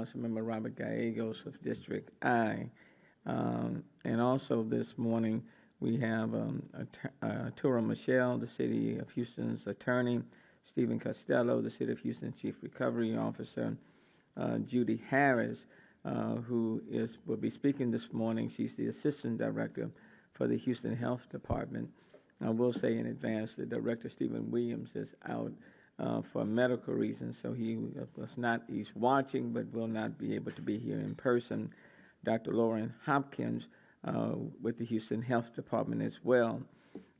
Councilmember Robert Gallegos of District I. And also this morning, we have Arturo Michelle, the City of Houston's attorney, Stephen Costello, the City of Houston's Chief Recovery Officer, Judy Harris, who will be speaking this morning. She's the Assistant Director for the Houston Health Department. I will say in advance that Director Stephen Williams is out for medical reasons, so he's watching but will not be able to be here in person. Dr. Lauren Hopkins with the Houston Health Department as well.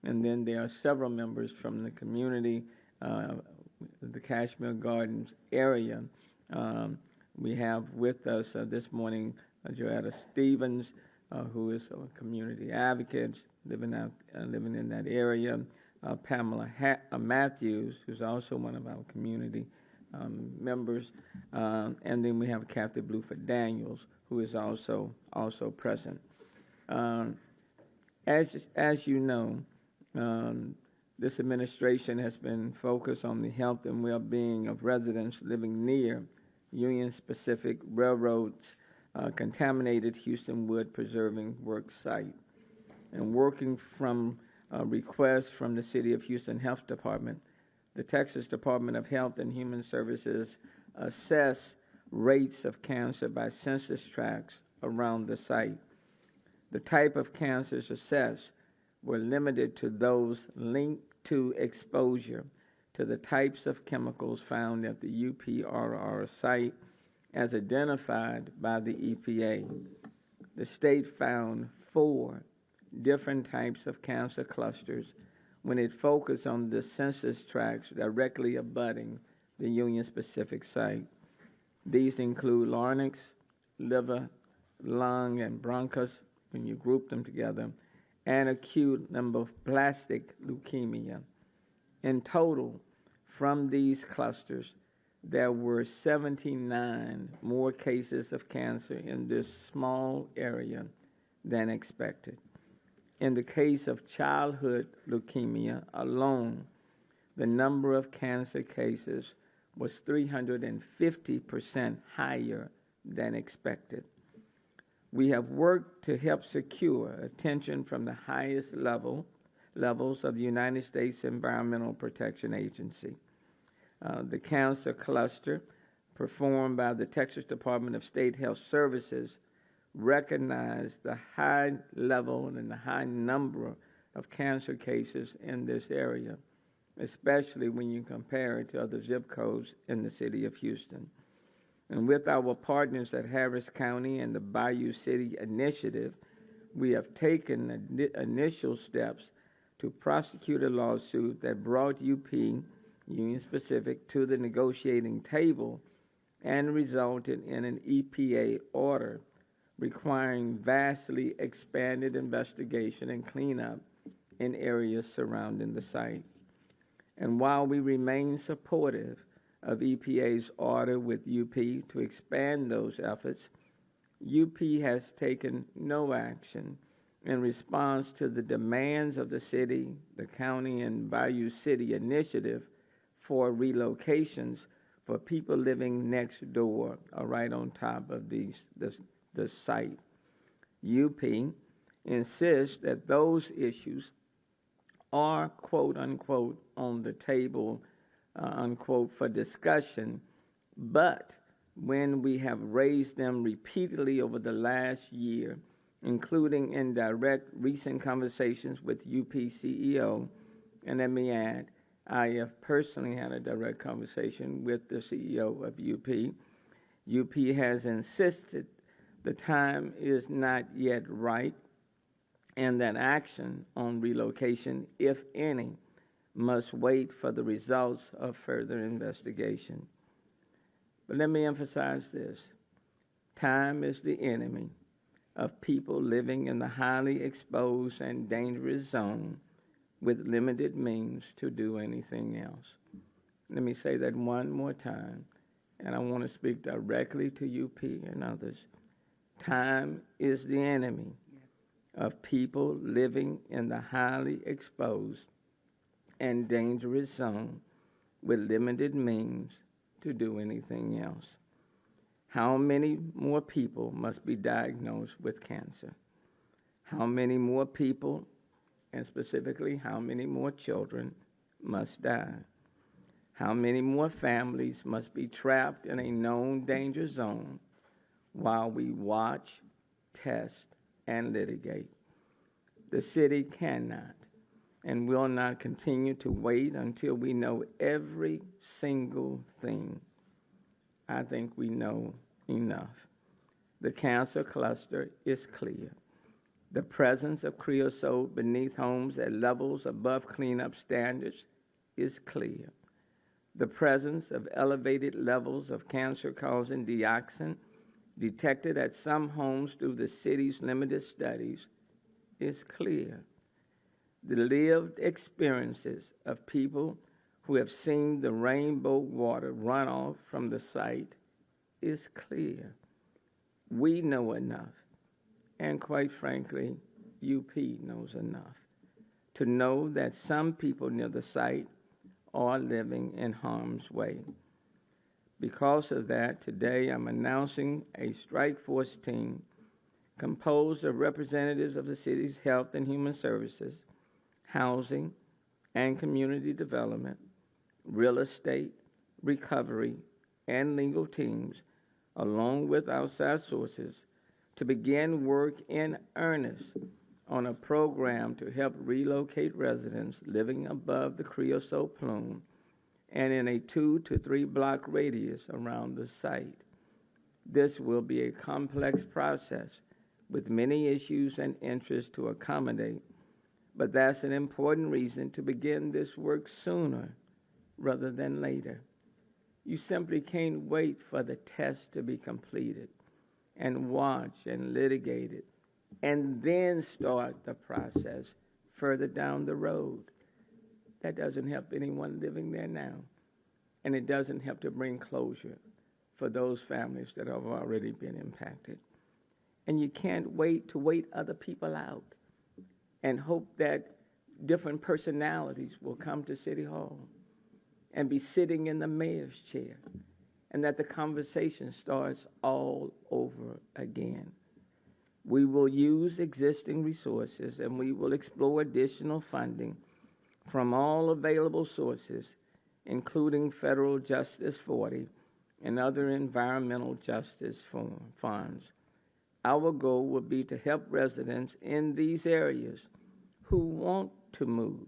And then there are several members from the community, the Cashmere Gardens area. We have with us this morning Joetta Stevens, who is a community advocate living in that area. Pamela Matthews, who's also one of our community members, and then we have Kathy Bluford Daniels, who is also present. As you know, this administration has been focused on the health and well-being of residents living near Union Pacific Railroad's contaminated Houston wood preserving work site, and working from requests from the City of Houston Health Department. The Texas Department of Health and Human Services assess rates of cancer by census tracts around the site. The type of cancers assessed were limited to those linked to exposure to the types of chemicals found at the UPRR site as identified by the EPA. The state found 4 different types of cancer clusters when it focused on the census tracts directly abutting the Union Pacific site. These include larynx, liver, lung, and bronchus, when you group them together, and acute lymphoblastic leukemia. In total, from these clusters, there were 79 more cases of cancer in this small area than expected. In the case of childhood leukemia alone, the number of cancer cases was 350% higher than expected. We have worked to help secure attention from the highest levels of the United States Environmental Protection Agency. The cancer cluster performed by the Texas Department of State Health Services recognized the high level and the high number of cancer cases in this area, especially when you compare it to other zip codes in the city of Houston. And with our partners at Harris County and the Bayou City Initiative, we have taken initial steps to prosecute a lawsuit that brought UP, Union Pacific, to the negotiating table and resulted in an EPA order requiring vastly expanded investigation and cleanup in areas surrounding the site. And while we remain supportive of EPA's order with UP to expand those efforts, UP has taken no action in response to the demands of the city, the county, and Bayou City Initiative for relocations for people living next door or right on top of the site. UP insists that those issues are, quote unquote, on the table, unquote, for discussion, but when we have raised them repeatedly over the last year, including in direct recent conversations with UP CEO, and let me add, I have personally had a direct conversation with the CEO of UP. UP has insisted the time is not yet right and that action on relocation, if any, must wait for the results of further investigation. But let me emphasize this. Time is the enemy of people living in the highly exposed and dangerous zone with limited means to do anything else. Let me say that one more time, and I want to speak directly to UP and others. Time is the enemy of people living in the highly exposed and dangerous zone with limited means to do anything else. How many more people must be diagnosed with cancer? How many more people, and specifically how many more children, must die? How many more families must be trapped in a known danger zone while we watch, test, and litigate? The city cannot and will not continue to wait until we know every single thing. I think we know enough. The cancer cluster is clear. The presence of creosote beneath homes at levels above cleanup standards is clear. The presence of elevated levels of cancer-causing dioxin detected at some homes through the city's limited studies is clear. The lived experiences of people who have seen the rainbow water run off from the site is clear. We know enough, and quite frankly, UP knows enough to know that some people near the site are living in harm's way. Because of that, today I'm announcing a strike force team composed of representatives of the city's health and human services, housing and community development, real estate, recovery, and legal teams, along with outside sources, to begin work in earnest on a program to help relocate residents living above the creosote plume and in a 2 to 3 block radius around the site. This will be a complex process with many issues and interests to accommodate, but that's an important reason to begin this work sooner rather than later. You simply can't wait for the test to be completed and watch and litigate it and then start the process further down the road. That doesn't help anyone living there now, and it doesn't help to bring closure for those families that have already been impacted. And you can't wait to wait other people out and hope that different personalities will come to City Hall and be sitting in the mayor's chair, and that the conversation starts all over again. We will use existing resources, and we will explore additional funding from all available sources, including Federal Justice 40 and other environmental justice funds. Our goal will be to help residents in these areas who want to move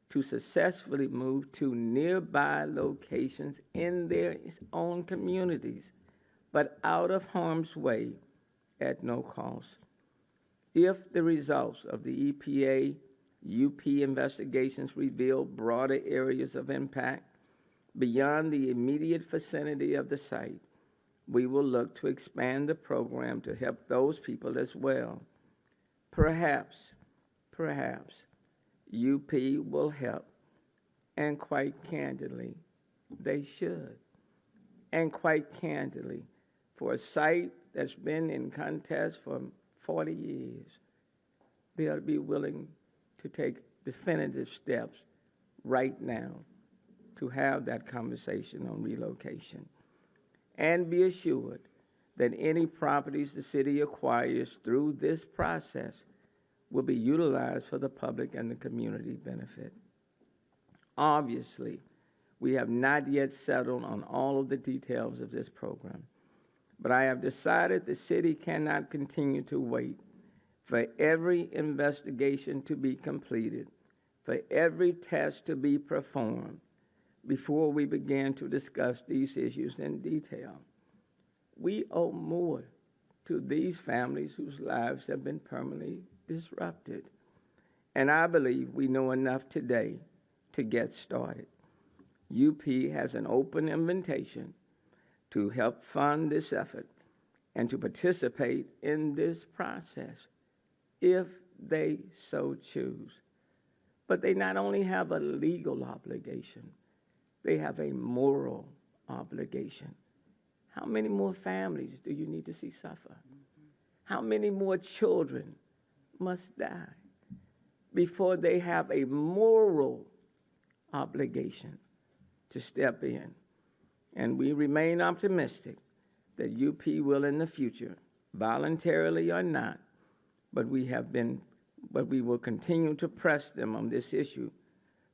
to successfully move to nearby locations in their own communities, but out of harm's way at no cost. If the results of the EPA UP investigations reveal broader areas of impact beyond the immediate vicinity of the site, we will look to expand the program to help those people as well. Perhaps UP will help, and quite candidly, they should. And quite candidly, for a site that's been in contest for 40 years, they ought to be willing to take definitive steps right now to have that conversation on relocation. And be assured that any properties the city acquires through this process will be utilized for the public and the community benefit. Obviously, we have not yet settled on all of the details of this program, but I have decided the city cannot continue to wait for every investigation to be completed, for every test to be performed before we begin to discuss these issues in detail. We owe more to these families whose lives have been permanently disrupted. And I believe we know enough today to get started. UP has an open invitation to help fund this effort and to participate in this process if they so choose. But they not only have a legal obligation, they have a moral obligation. How many more families do you need to see suffer? How many more children must die before they have a moral obligation to step in? And we remain optimistic that UP will in the future, voluntarily or not, but we will continue to press them on this issue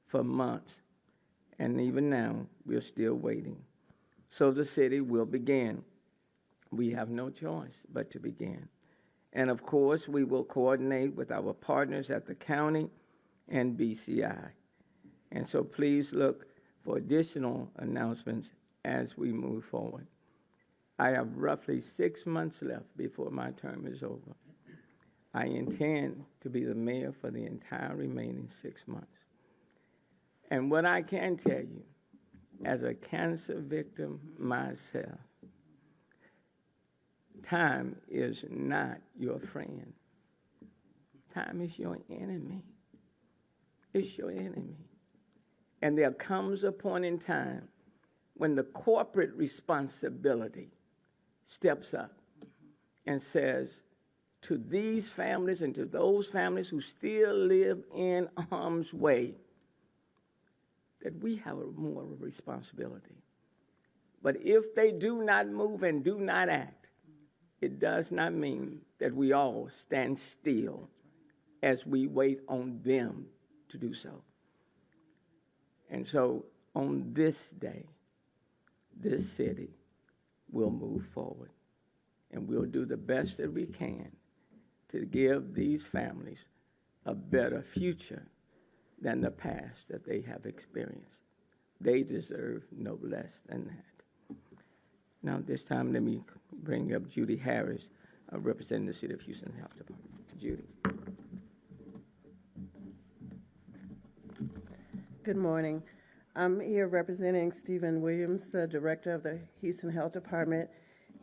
for months. And even now, we're still waiting. So the city will begin. We have no choice but to begin. And of course, we will coordinate with our partners at the county and BCI. And so please look for additional announcements as we move forward. I have roughly 6 months left before my term is over. I intend to be the mayor for the entire remaining 6 months. And what I can tell you, as a cancer victim myself, time is not your friend. Time is your enemy. It's your enemy. And there comes a point in time when the corporate responsibility steps up and says to these families and to those families who still live in harm's way that we have more of a responsibility. But if they do not move and do not act, it does not mean that we all stand still as we wait on them to do so. And so on this day, this city will move forward, and we'll do the best that we can to give these families a better future than the past that they have experienced. They deserve no less than that. Now, at this time, let me bring up Judy Harris, representing the City of Houston Health Department. Judy. Good morning. I'm here representing Stephen Williams, the director of the Houston Health Department.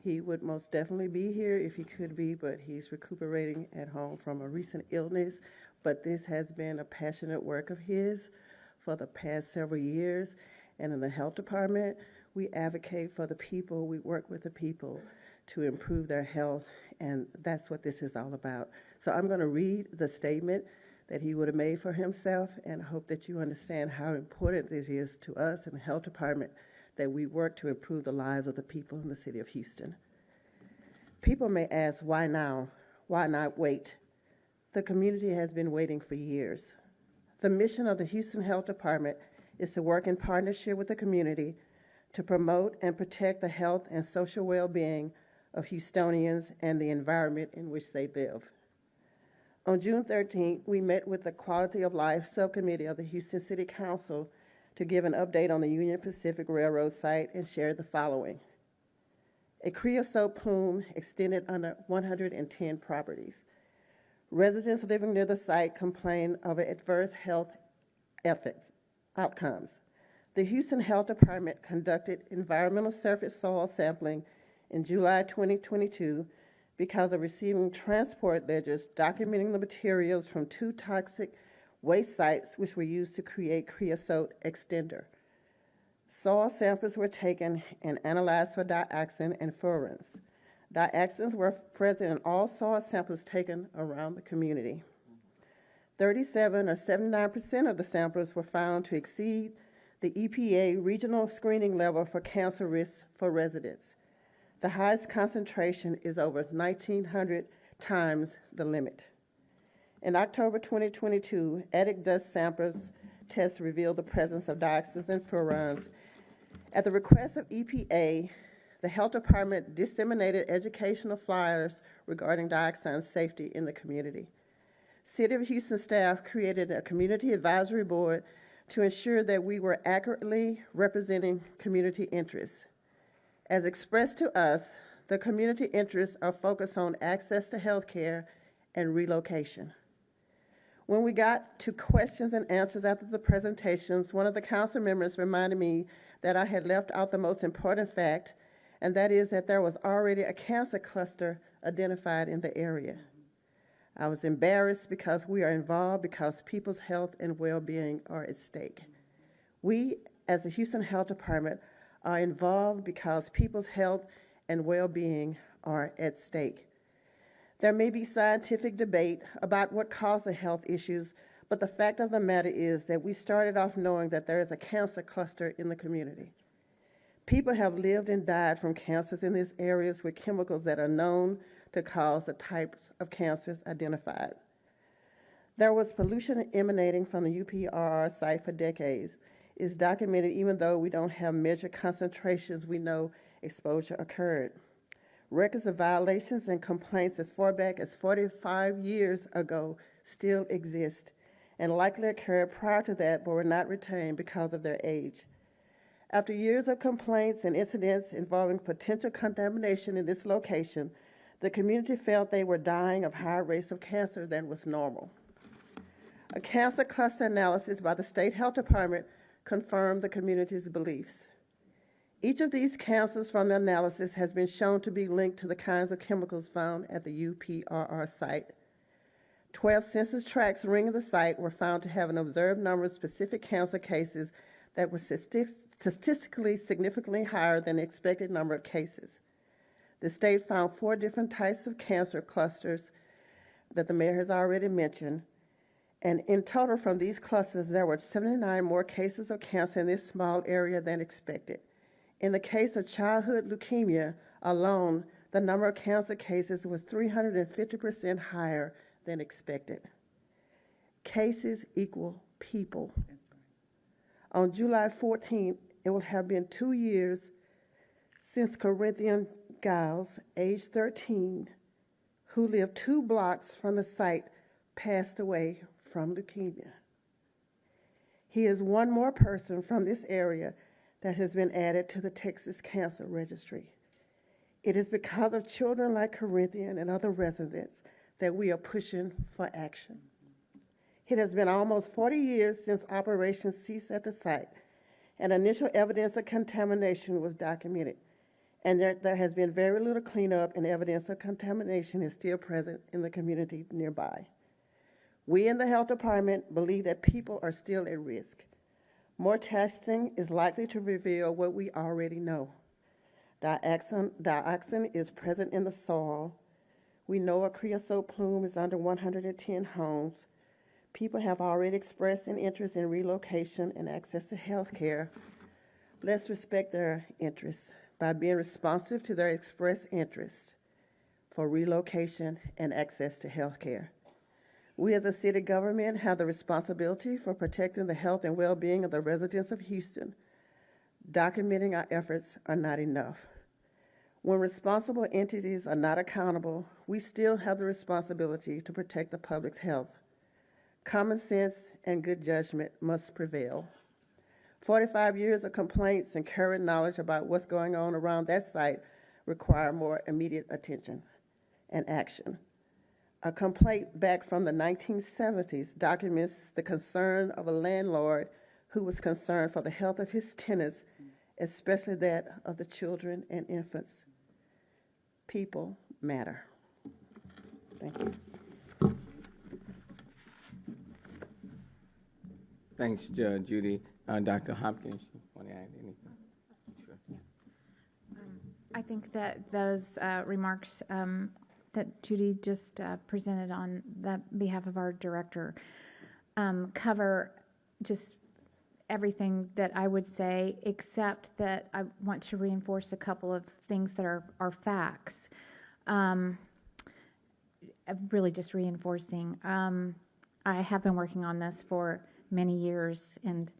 He would most definitely be here if he could be, but he's recuperating at home from a recent illness. But this has been a passionate work of his for the past several years. And in the health department, we advocate for the people, we work with the people to improve their health, and that's what this is all about. So I'm going to read the statement that he would have made for himself, and I hope that you understand how important it is to us in the health department that we work to improve the lives of the people in the city of Houston. People may ask, why now? Why not wait? The community has been waiting for years. The mission of the Houston Health Department is to work in partnership with the community to promote and protect the health and social well-being of Houstonians and the environment in which they live. On June 13th, we met with the Quality of Life Subcommittee of the Houston City Council to give an update on the Union Pacific Railroad site and share the following. A creosote plume extended under 110 properties. Residents living near the site complained of adverse health outcomes. The Houston Health Department conducted environmental surface soil sampling in July 2022 because of receiving transport ledgers documenting the materials from 2 toxic waste sites which were used to create creosote extender. Soil samples were taken and analyzed for dioxin and furans. Dioxins were present in all soil samples taken around the community. 37 or 79% of the samples were found to exceed the EPA regional screening level for cancer risks for residents. The highest concentration is over 1,900 times the limit. In October 2022, attic dust samples tests revealed the presence of dioxins and furans. At the request of EPA, the Health Department disseminated educational flyers regarding dioxin safety in the community. City of Houston staff created a community advisory board to ensure that we were accurately representing community interests. As expressed to us, the community interests are focused on access to health care and relocation. When we got to questions and answers after the presentations, one of the council members reminded me that I had left out the most important fact, and that is that there was already a cancer cluster identified in the area. I was embarrassed because we are involved because people's health and well-being are at stake. We, as the Houston Health Department, are involved because people's health and well-being are at stake. There may be scientific debate about what caused the health issues, but the fact of the matter is that we started off knowing that there is a cancer cluster in the community. People have lived and died from cancers in these areas with chemicals that are known to cause the types of cancers identified. There was pollution emanating from the UPRR site for decades. It's documented even though we don't have measured concentrations, we know exposure occurred. Records of violations and complaints as far back as 45 years ago still exist and likely occurred prior to that but were not retained because of their age. After years of complaints and incidents involving potential contamination in this location, the community felt they were dying of higher rates of cancer than was normal. A cancer cluster analysis by the State Health Department confirmed the community's beliefs. Each of these cancers from the analysis has been shown to be linked to the kinds of chemicals found at the UPRR site. 12 census tracts ringing the site were found to have an observed number of specific cancer cases that were statistically significantly higher than the expected number of cases. The state found 4 different types of cancer clusters that the mayor has already mentioned, and in total from these clusters, there were 79 more cases of cancer in this small area than expected. In the case of childhood leukemia alone, the number of cancer cases was 350% higher than expected. Cases equal people. On July 14th, it will have been 2 years since Corinthian Giles, age 13, who lived 2 blocks from the site, passed away from leukemia. He is one more person from this area that has been added to the Texas Cancer Registry. It is because of children like Corinthian and other residents that we are pushing for action. It has been almost 40 years since operations ceased at the site, and initial evidence of contamination was documented, and there has been very little cleanup, and evidence of contamination is still present in the community nearby. We in the health department believe that people are still at risk. More testing is likely to reveal what we already know. Dioxin is present in the soil. We know a creosote plume is under 110 homes. People have already expressed an interest in relocation and access to health care. Let's respect their interests by being responsive to their expressed interest for relocation and access to health care. We as a city government have the responsibility for protecting the health and well-being of the residents of Houston. Documenting our efforts are not enough. When responsible entities are not accountable, we still have the responsibility to protect the public's health. Common sense and good judgment must prevail. 45 years of complaints and current knowledge about what's going on around that site require more immediate attention and action. A complaint back from the 1970s documents the concern of a landlord who was concerned for the health of his tenants, especially that of the children and infants. People matter. Thank you. Thanks, Judy. Dr. Hopkins, you want to add anything? Sure. I think that those remarks that Judy just presented on the behalf of our director cover just everything that I would say, except that I want to reinforce a couple of things that are facts. Really just reinforcing. I have been working on this for many years, and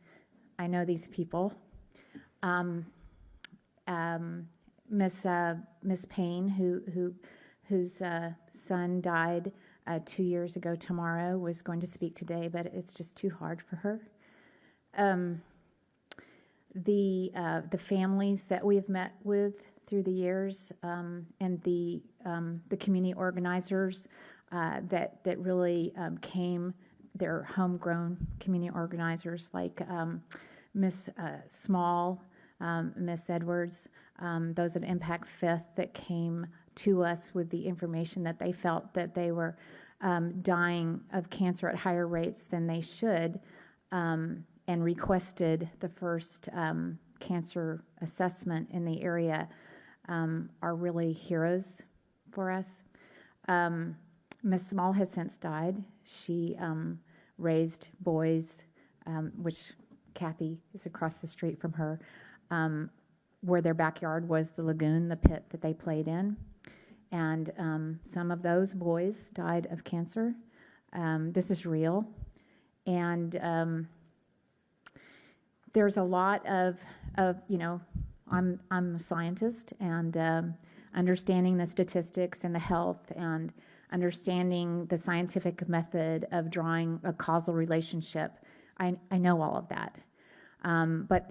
I know these people. Miss Payne, whose son died 2 years ago tomorrow, was going to speak today, but it's just too hard for her. The families that we have met with through the years, and the community organizers that really came, they're homegrown community organizers like Miss Small, Miss Edwards, those at Impact Fifth that came to us with the information that they felt that they were dying of cancer at higher rates than they should, and requested the first cancer assessment in the area, are really heroes for us. Miss Small has since died. She raised boys, which Kathy is across the street from her, where their backyard was the lagoon, the pit that they played in. And some of those boys died of cancer. This is real. And there's a lot of I'm a scientist, and understanding the statistics and the health and understanding the scientific method of drawing a causal relationship. I know all of that. But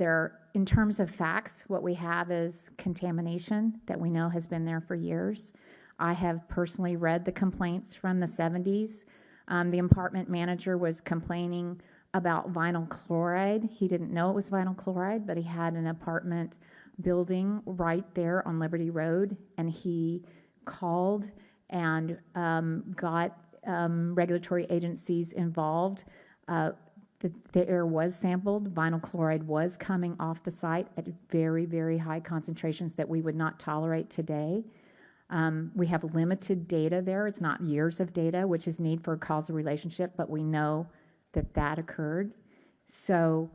in terms of facts, what we have is contamination that we know has been there for years. I have personally read the complaints from the 70s. The apartment manager was complaining about vinyl chloride. He didn't know it was vinyl chloride, but he had an apartment building right there on Liberty Road, and he called and got regulatory agencies involved. The air was sampled. Vinyl chloride was coming off the site at very, very high concentrations that we would not tolerate today. We have limited data there. It's not years of data, which is need for a causal relationship, but we know that occurred. So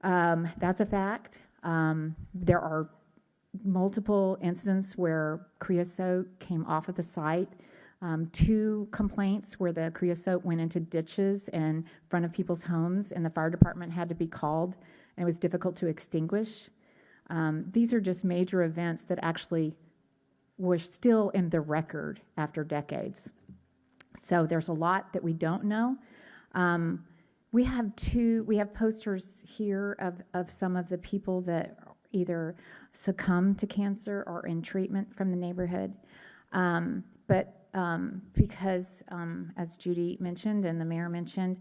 that's a fact. There are multiple incidents where creosote came off of the site. 2 complaints where the creosote went into ditches in front of people's homes, and the fire department had to be called, and it was difficult to extinguish. These are just major events that actually were still in the record after decades. So there's a lot that we don't know. We have posters here of some of the people that either succumb to cancer or in treatment from the neighborhood. Because as Judy mentioned and the mayor mentioned,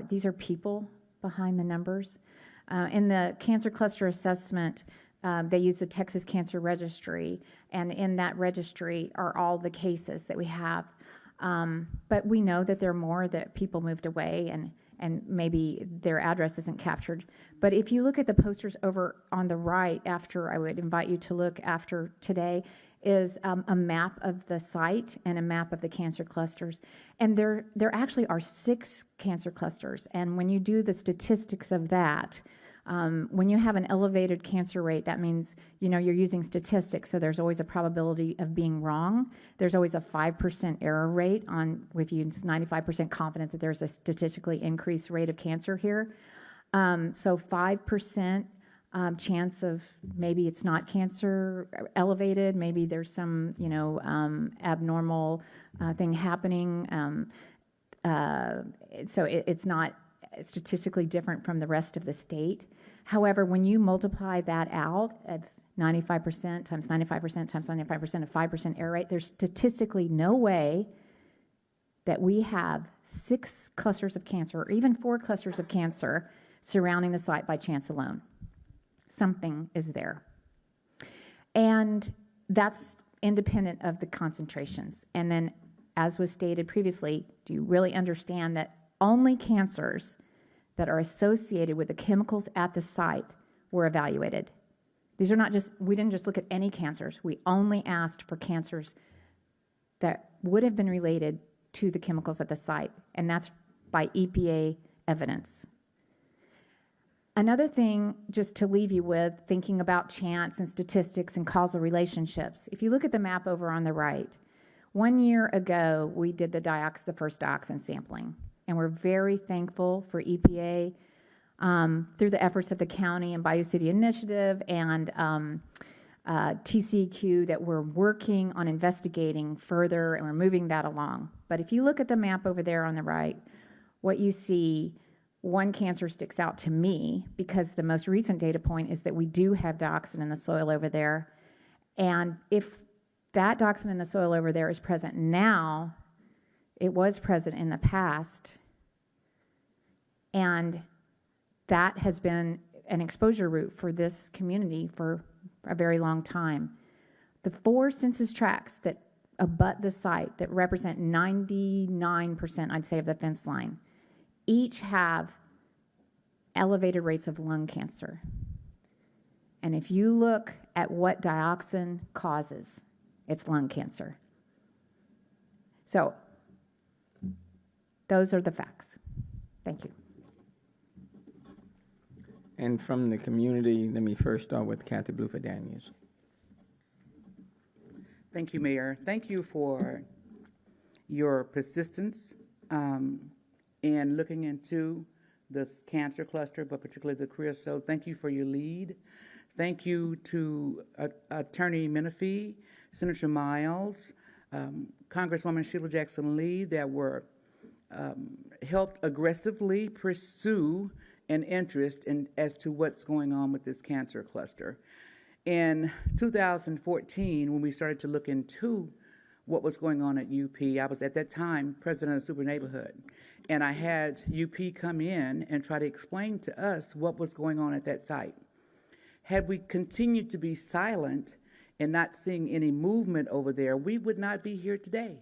these are people behind the numbers. In the cancer cluster assessment, they use the Texas Cancer Registry, and in that registry are all the cases that we have. But we know that there are more that people moved away, and maybe their address isn't captured. But if you look at the posters over on the right, I would invite you to look after today, is a map of the site and a map of the cancer clusters. And there actually are 6 cancer clusters. And when you do the statistics of that, when you have an elevated cancer rate, that means you're using statistics, so there's always a probability of being wrong. There's always a 5% error rate if you're 95% confident that there's a statistically increased rate of cancer here. So 5% chance of maybe it's not cancer elevated, maybe there's some abnormal thing happening. So it's not statistically different from the rest of the state. However, when you multiply that out at 95% times 95% times 95% of 5% error rate, there's statistically no way that we have 6 clusters of cancer or even 4 clusters of cancer surrounding the site by chance alone. Something is there. And that's independent of the concentrations. And then, as was stated previously, do you really understand that only cancers that are associated with the chemicals at the site were evaluated? These are we didn't just look at any cancers. We only asked for cancers that would have been related to the chemicals at the site, and that's by EPA evidence. Another thing, just to leave you with, thinking about chance and statistics and causal relationships, if you look at the map over on the right, 1 year ago, we did the first dioxin sampling, and we're very thankful for EPA through the efforts of the county and Bayou City Initiative and TCEQ that we're working on investigating further, and we're moving that along. But if you look at the map over there on the right, what you see, one cancer sticks out to me because the most recent data point is that we do have dioxin in the soil over there. And if that dioxin in the soil over there is present now, it was present in the past. And that has been an exposure route for this community for a very long time. The 4 census tracts that abut the site that represent 99%, I'd say, of the fence line, each have elevated rates of lung cancer. And if you look at what dioxin causes, it's lung cancer. So those are the facts. Thank you. And from the community, let me first start with Kathy Bluford-Daniels. Thank you, Mayor. Thank you for your persistence in looking into this cancer cluster, but particularly the creosote. Thank you for your lead. Thank you to Attorney Menifee, Senator Miles, Congresswoman Sheila Jackson Lee, that were helped aggressively pursue an interest in as to what's going on with this cancer cluster. In 2014, when we started to look into what was going on at UP, I was at that time president of the Super Neighborhood, and I had UP come in and try to explain to us what was going on at that site. Had we continued to be silent and not seeing any movement over there, we would not be here today.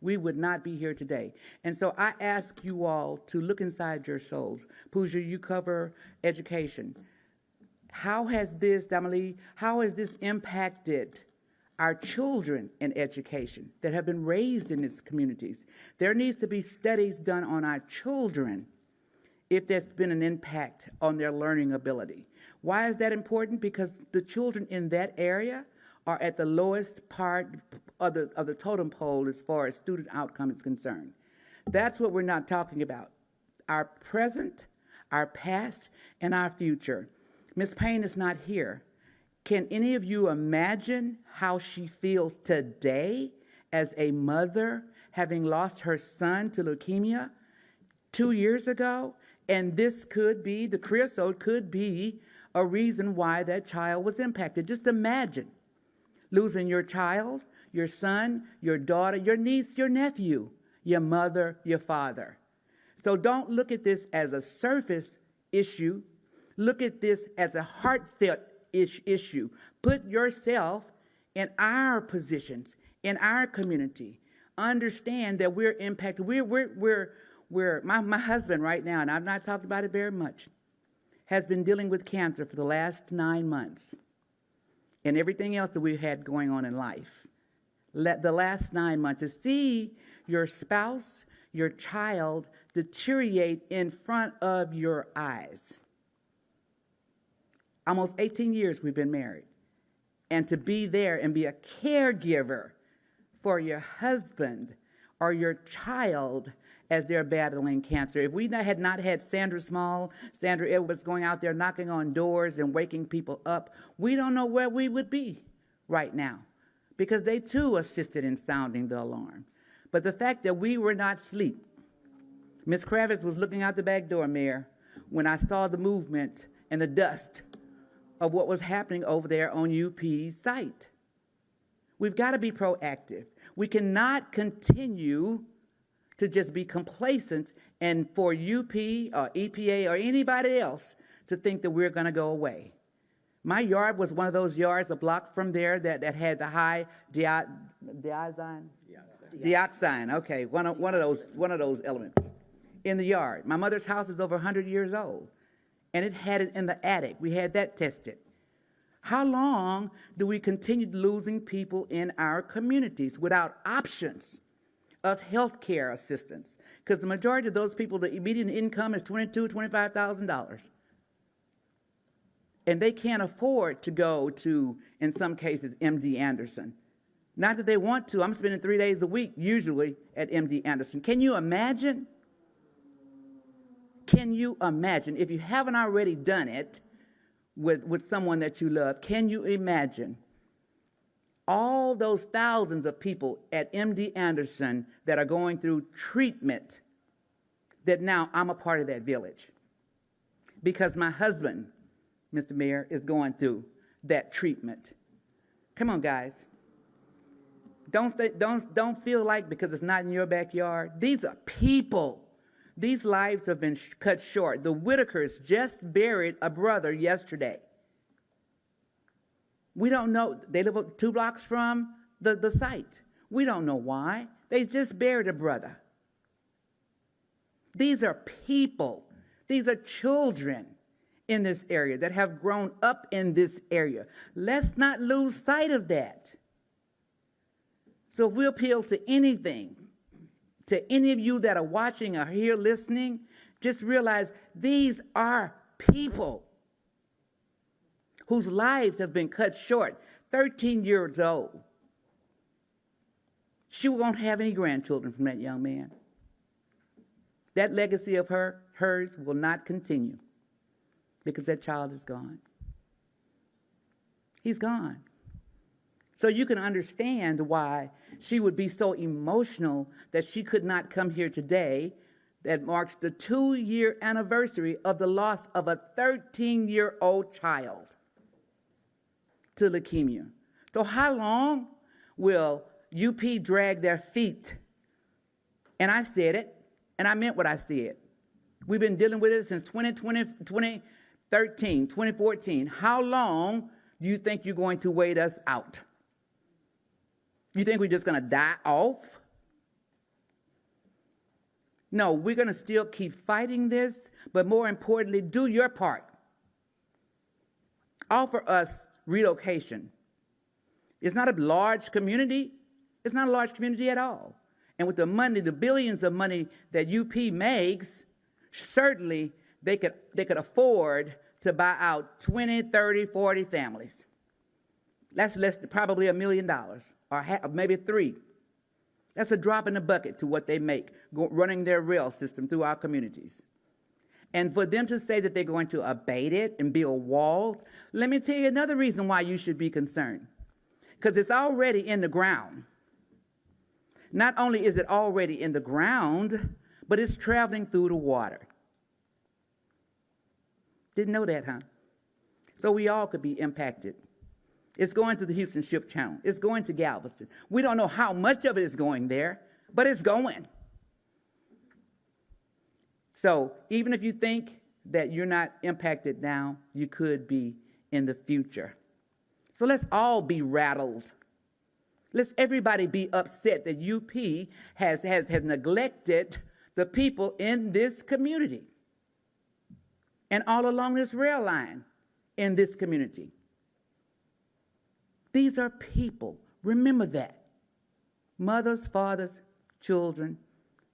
We would not be here today. And so I ask you all to look inside your souls. Pooja, you cover education. How has this, Damalee, how has this impacted our children in education that have been raised in these communities? There needs to be studies done on our children if there's been an impact on their learning ability. Why is that important? Because the children in that area are at the lowest part of the totem pole as far as student outcome is concerned. That's what we're not talking about. Our present, our past, and our future. Ms. Payne is not here. Can any of you imagine how she feels today as a mother, having lost her son to leukemia 2 years ago? And this could be, the creosote could be a reason why that child was impacted. Just imagine losing your child, your son, your daughter, your niece, your nephew, your mother, your father. So don't look at this as a surface issue. Look at this as a heartfelt issue. Put yourself in our positions, in our community. Understand that we're impacted. My husband right now, and I've not talked about it very much, has been dealing with cancer for the last 9 months and everything else that we've had going on in life. The last 9 months, to see your spouse, your child deteriorate in front of your eyes. Almost 18 years we've been married. And to be there and be a caregiver for your husband or your child as they're battling cancer. If we had not had Sandra Small, Sandra Edwards going out there knocking on doors and waking people up, we don't know where we would be right now, because they too assisted in sounding the alarm. But the fact that we were not asleep. Ms. Kravitz was looking out the back door, Mayor, when I saw the movement and the dust of what was happening over there on UP's site. We've got to be proactive. We cannot continue to just be complacent and for UP or EPA or anybody else to think that we're going to go away. My yard was one of those yards a block from there that had the high dioxin, okay, one of those elements in the yard. My mother's house is over 100 years old, and it had it in the attic. We had that tested. How long do we continue losing people in our communities without options of health care assistance? Because the majority of those people, the median income is $22,000, $25,000. And they can't afford to go to, in some cases, MD Anderson. Not that they want to. I'm spending 3 days a week, usually, at MD Anderson. Can you imagine? Can you imagine? If you haven't already done it with someone that you love, can you imagine all those thousands of people at MD Anderson that are going through treatment, that now I'm a part of that village? Because my husband, Mr. Mayor, is going through that treatment. Come on, guys. Don't feel like because it's not in your backyard. These are people. These lives have been cut short. The Whitakers just buried a brother yesterday. We don't know. They live 2 blocks from the site. We don't know why. They just buried a brother. These are people. These are children in this area that have grown up in this area. Let's not lose sight of that. So if we appeal to anything, to any of you that are watching or here listening, just realize these are people whose lives have been cut short, 13 years old. She won't have any grandchildren from that young man. That legacy of hers will not continue because that child is gone. He's gone. So you can understand why she would be so emotional that she could not come here today. That marks the 2-year anniversary of the loss of a 13-year-old child to leukemia. So how long will UP drag their feet? And I said it, and I meant what I said. We've been dealing with it since 2013, 2014. How long do you think you're going to wait us out? You think we're just going to die off? No, we're going to still keep fighting this, but more importantly, do your part. Offer us relocation. It's not a large community. It's not a large community at all. And with the money, the billions of money that UP makes, certainly they could afford to buy out 20, 30, 40 families. That's less than probably $1 million, or maybe 3. That's a drop in the bucket to what they make running their rail system through our communities. And for them to say that they're going to abate it and build walls, let me tell you another reason why you should be concerned. Because it's already in the ground. Not only is it already in the ground, but it's traveling through the water. Didn't know that, huh? So we all could be impacted. It's going to the Houston Ship Channel. It's going to Galveston. We don't know how much of it is going there, but it's going. So even if you think that you're not impacted now, you could be in the future. So let's all be rattled. Let's everybody be upset that UP has neglected the people in this community and all along this rail line in this community. These are people. Remember that. Mothers, fathers, children,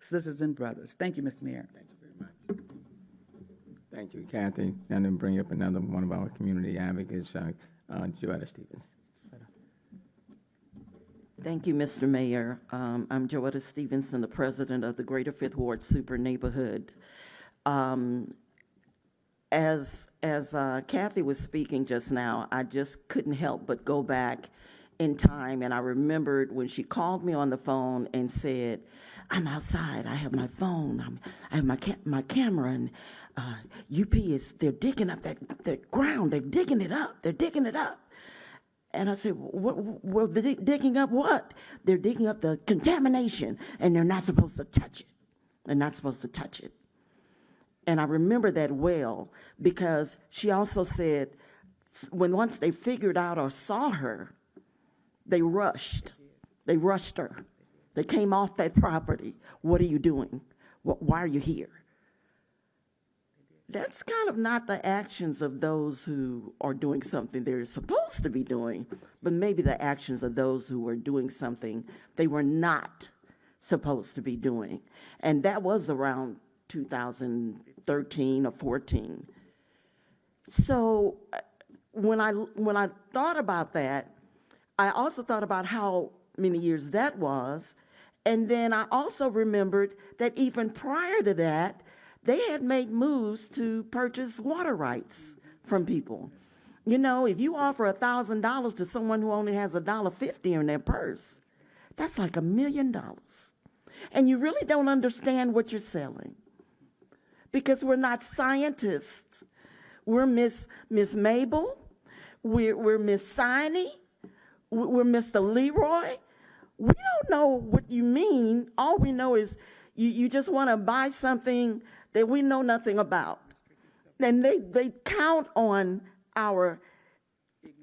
sisters, and brothers. Thank you, Mr. Mayor. Thank you very much. Thank you, Kathy. And then bring up another one of our community advocates, Joetta Stevens. Thank you, Mr. Mayor. I'm Joetta Stevenson, the president of the Greater Fifth Ward Super Neighborhood. As Kathy was speaking just now, I just couldn't help but go back in time, and I remembered when she called me on the phone and said, "I'm outside. I have my phone. I have my camera, and UP they're digging up that ground. They're digging it up. They're digging it up." And I said, well, they're digging up what? They're digging up the contamination, and they're not supposed to touch it. They're not supposed to touch it. And I remember that well, because she also said once they figured out or saw her, they rushed. They rushed her. They came off that property. What are you doing? Why are you here? That's kind of not the actions of those who are doing something they're supposed to be doing, but maybe the actions of those who are doing something they were not supposed to be doing. And that was around 2013 or 14. So when I thought about that, I also thought about how many years that was, and then I also remembered that even prior to that, they had made moves to purchase water rights from people. You know, if you offer $1,000 to someone who only has $1.50 in their purse, that's like $1 million. And you really don't understand what you're selling, because we're not scientists. We're Miss Mabel. We're Miss Siney. We're Mr. Leroy. We don't know what you mean. All we know is you just want to buy something that we know nothing about. And they count on our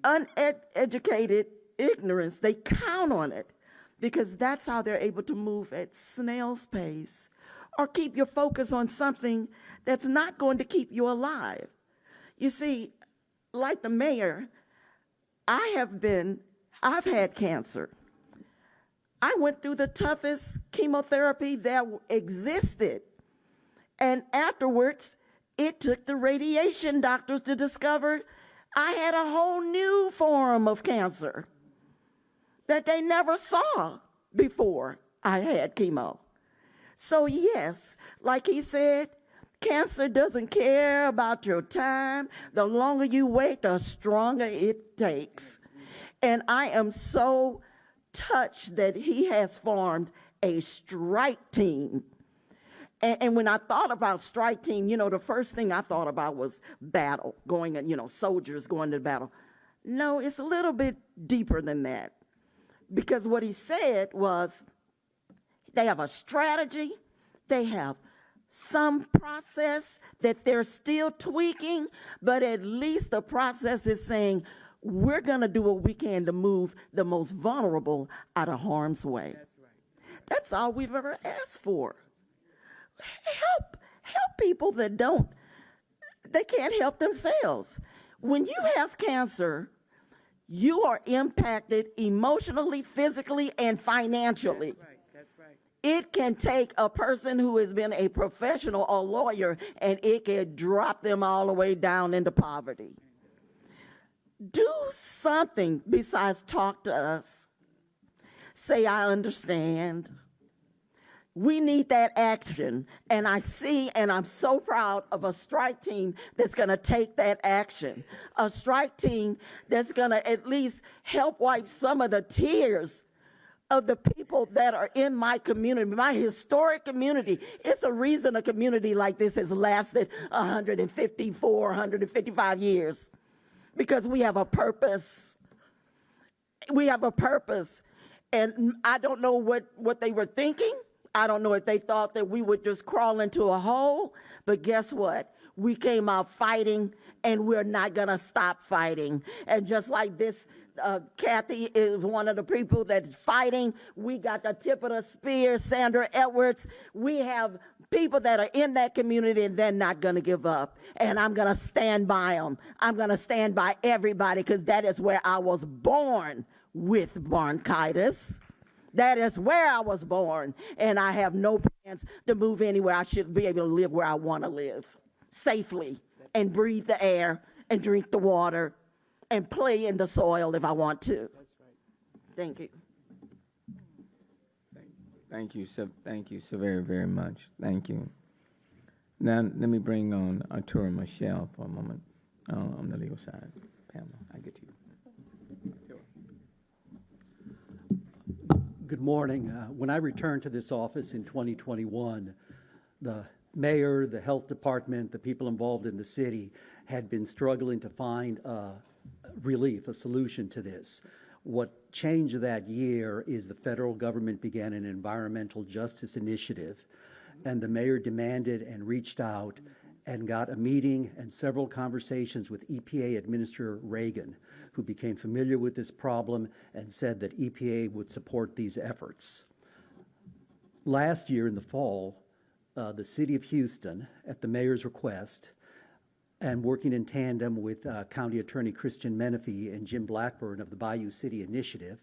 uneducated ignorance. They count on it, because that's how they're able to move at snail's pace or keep your focus on something that's not going to keep you alive. You see, like the mayor, I've had cancer. I went through the toughest chemotherapy that existed. And afterwards, it took the radiation doctors to discover I had a whole new form of cancer that they never saw before I had chemo. So yes, like he said, cancer doesn't care about your time. The longer you wait, the stronger it takes. And I am so touched that he has formed a strike team. And when I thought about strike team, the first thing I thought about was battle, going, soldiers going to battle. No, it's a little bit deeper than that. Because what he said was they have a strategy, they have some process that they're still tweaking, but at least the process is saying, we're going to do what we can to move the most vulnerable out of harm's way. That's right. That's all we've ever asked for. Help people that they can't help themselves. When you have cancer, you are impacted emotionally, physically, and financially. That's right. That's right. It can take a person who has been a professional or lawyer, and it can drop them all the way down into poverty. Do something besides talk to us. Say, I understand. We need that action. And I see, and I'm so proud of a strike team that's going to take that action. A strike team that's going to at least help wipe some of the tears of the people that are in my community, my historic community. It's a reason a community like this has lasted 154, 155 years. Because we have a purpose. We have a purpose. And I don't know what they were thinking. I don't know if they thought that we would just crawl into a hole, but guess what? We came out fighting, and we're not going to stop fighting. And just like this, Kathy is one of the people that's fighting. We got the tip of the spear, Sandra Edwards. We have people that are in that community, and they're not going to give up. And I'm going to stand by them. I'm going to stand by everybody, because that is where I was born with bronchitis. That is where I was born, and I have no plans to move anywhere. I should be able to live where I want to live safely and breathe the air and drink the water and play in the soil if I want to. That's right. Thank you. Thank you so very, very much. Thank you. Now, let me bring on Arturo Michelle for a moment on the legal side. Pamela, I get to you. Good morning. When I returned to this office in 2021, the mayor, the health department, the people involved in the city had been struggling to find relief, a solution to this. What changed that year is the federal government began an environmental justice initiative, and the mayor demanded and reached out and got a meeting and several conversations with EPA Administrator Reagan, who became familiar with this problem and said that EPA would support these efforts. Last year in the fall, the city of Houston, at the mayor's request, and working in tandem with County Attorney Christian Menifee and Jim Blackburn of the Bayou City Initiative,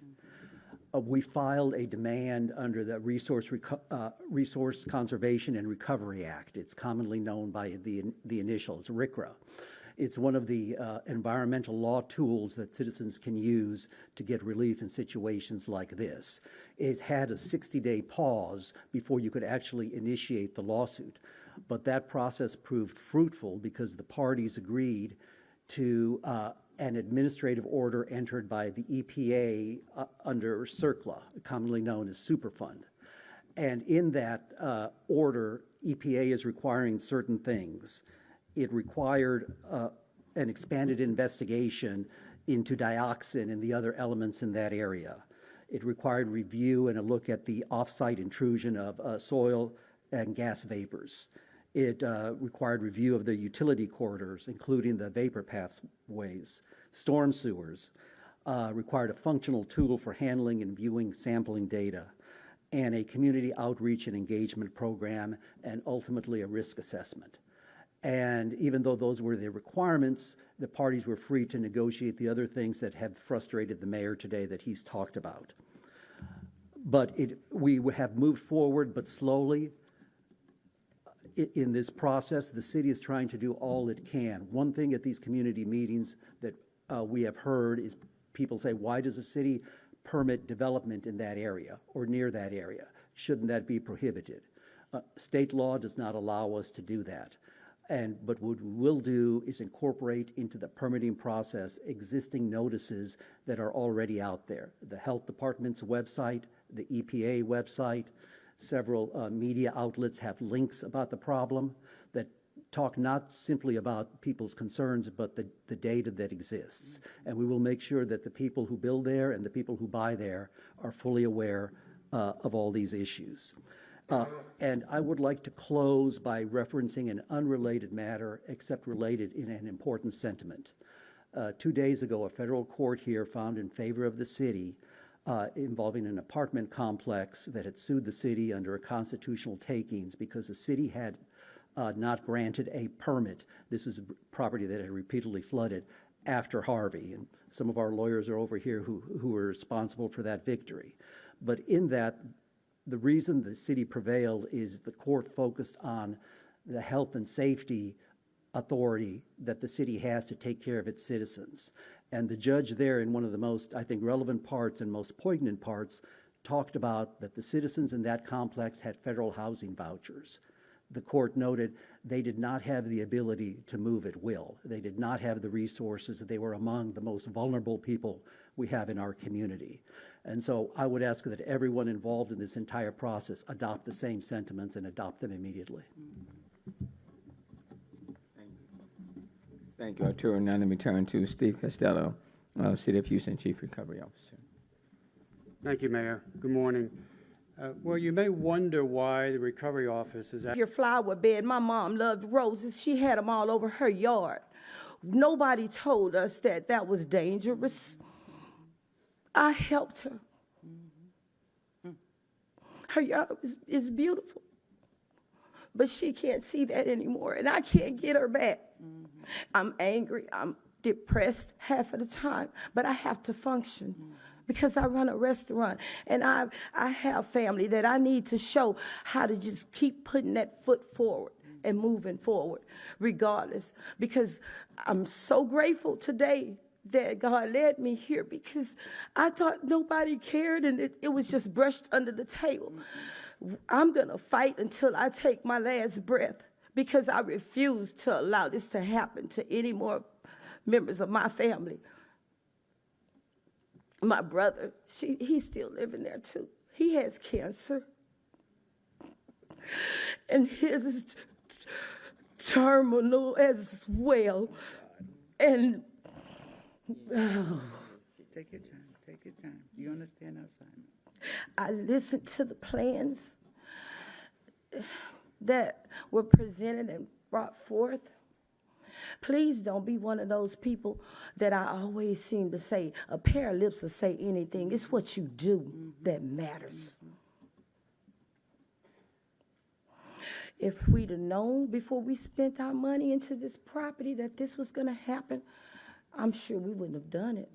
we filed a demand under the Resource Conservation and Recovery Act. It's commonly known by the initials, RCRA. It's one of the environmental law tools that citizens can use to get relief in situations like this. It had a 60-day pause before you could actually initiate the lawsuit, but that process proved fruitful because the parties agreed to an administrative order entered by the EPA under CERCLA, commonly known as Superfund. And in that order, EPA is requiring certain things. It required an expanded investigation into dioxin and the other elements in that area. It required review and a look at the off-site intrusion of soil and gas vapors. It required review of the utility corridors, including the vapor pathways. Storm sewers required a functional tool for handling and viewing sampling data, and a community outreach and engagement program, and ultimately a risk assessment. And even though those were the requirements, the parties were free to negotiate the other things that have frustrated the mayor today that he's talked about. But we have moved forward, but slowly. in this process, the city is trying to do all it can. One thing at these community meetings that we have heard is people say, why does the city permit development in that area or near that area? Shouldn't that be prohibited? State law does not allow us to do that. But what we will do is incorporate into the permitting process existing notices that are already out there. The health department's website, the EPA website, several media outlets have links about the problem that talk not simply about people's concerns, but the data that exists. And we will make sure that the people who build there and the people who buy there are fully aware of all these issues. And I would like to close by referencing an unrelated matter, except related in an important sentiment. 2 days ago, a federal court here found in favor of the city involving an apartment complex that had sued the city under a constitutional takings because the city had not granted a permit. This is a property that had repeatedly flooded after Harvey, and some of our lawyers are over here who were responsible for that victory. But in that, the reason the city prevailed is the court focused on the health and safety authority that the city has to take care of its citizens. And the judge there, in one of the most, I think, relevant parts and most poignant parts, talked about that the citizens in that complex had federal housing vouchers. The court noted they did not have the ability to move at will. They did not have the resources. They were among the most vulnerable people we have in our community. And so I would ask that everyone involved in this entire process adopt the same sentiments and adopt them immediately. Thank you, Arturo. Now let me turn to Steve Costello, City of Houston Chief Recovery Officer. Thank you, Mayor. Good morning. Well, you may wonder why the Recovery Office is... Your flower bed, my mom loved roses. She had them all over her yard. Nobody told us that that was dangerous. I helped her. Her yard is beautiful, but she can't see that anymore, and I can't get her back. I'm angry. I'm depressed half of the time, but I have to function because I run a restaurant, and I have family that I need to show how to just keep putting that foot forward and moving forward regardless, because I'm so grateful today that God led me here, because I thought nobody cared and it was just brushed under the table. I'm going to fight until I take my last breath, because I refuse to allow this to happen to any more members of my family. My brother, he's still living there too. He has cancer. And his is terminal as well. And take your time, take your time. You understand our assignment. I listened to the plans that were presented and brought forth. Please don't be one of those people that I always seem to say, a pair of lips will say anything. It's what you do that matters. If we'd have known before we spent our money into this property that this was going to happen, I'm sure we wouldn't have done it.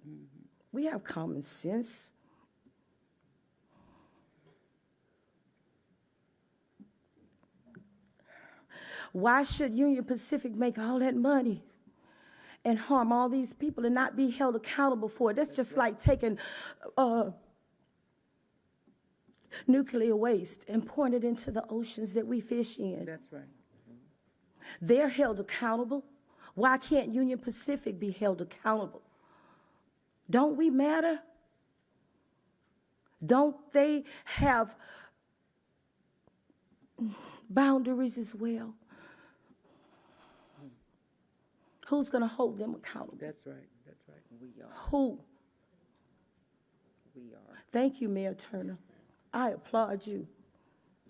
We have common sense. Why should Union Pacific make all that money and harm all these people and not be held accountable for it? That's just like taking nuclear waste and pouring it into the oceans that we fish in. That's right. They're held accountable. Why can't Union Pacific be held accountable? Don't we matter? Don't they have boundaries as well? Who's going to hold them accountable? That's right. That's right. We are. Who? We are. Thank you, Mayor Turner. I applaud you.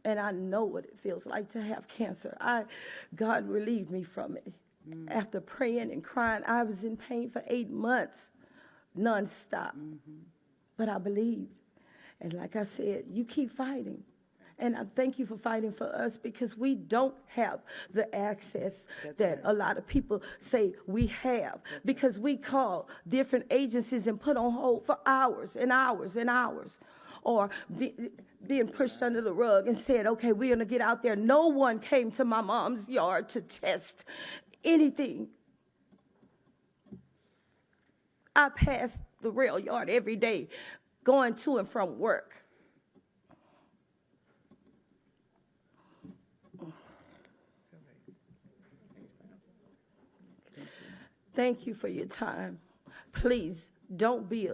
And I know what it feels like to have cancer. God relieved me from it. After praying and crying, I was in pain for 8 months, nonstop. But I believed. And like I said, you keep fighting. And I thank you for fighting for us, because we don't have the access that a lot of people say we have, because we call different agencies and put on hold for hours and hours and hours or being pushed under the rug and said, okay, we're going to get out there. No one came to my mom's yard to test anything. I pass the rail yard every day going to and from work. Thank you for your time. Please don't be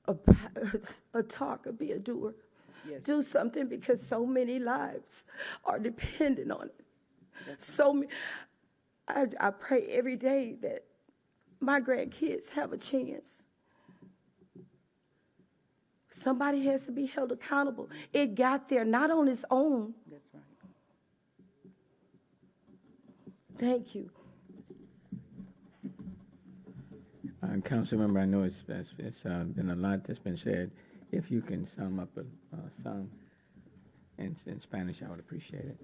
a talker, be a doer. Yes. Do something because so many lives are dependent on it. So many, I pray every day that my grandkids have a chance. Somebody has to be held accountable. It got there not on its own. That's right. Thank you. Councilmember, I know it's been a lot that's been said. If you can sum up some in Spanish, I would appreciate it.